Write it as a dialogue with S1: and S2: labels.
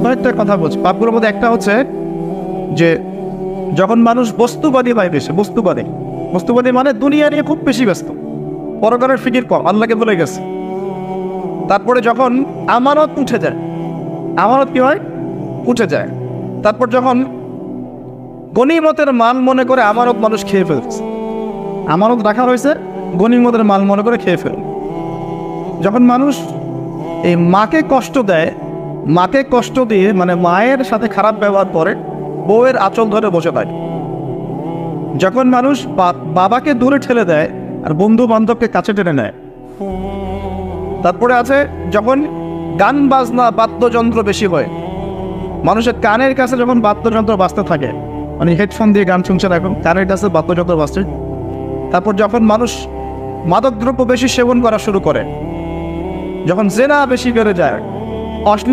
S1: কয়েকটা কথা বলছি। পাপগুলোর মধ্যে একটা হচ্ছে যে যখন মানুষ বস্তুবাদী হয় বেশি, বস্তুবাদী মানে দুনিয়া নিয়ে খুব বেশি ব্যস্ত, পরকালের ফিকির কম, আল্লাহকে ভুলে গেছে। তারপরে যখন আমানত উঠে যায়, আমানত কি হয়? উঠে যায়। তারপর যখন গনিমতের মাল মনে করে আমানত মানুষ খেয়ে ফেলছে, আমানত রাখা হয়েছে, গনিমতের মাল মনে করে খেয়ে ফেল। যখন মানুষ এই মাকে কষ্ট দেয়, মাকে কষ্ট দিয়ে মানে মায়ের সাথে খারাপ ব্যবহার করে, বউয়ের আঁচল ধরে বসে থাকে। যখন মানুষ বাবাকে দূরে ঠেলে দেয় আর বন্ধু বান্ধবকে কাছে টেনে নেয়। তারপরে আছে যখন গান বাজনা বাদ্যযন্ত্র বেশি হয়, মানুষের কানের কাছে যখন বাদ্যযন্ত্র বাজতে থাকে, মানে হেডফোন দিয়ে গান শুনছে না, এখন কানের কাছে বাদ্যযন্ত্র বাজছে। তারপর যখন মানুষ মাদকদ্রব্য বেশি সেবন করা শুরু করে, যখন জেনা বেশি বেড়ে যায়, অশ্লীল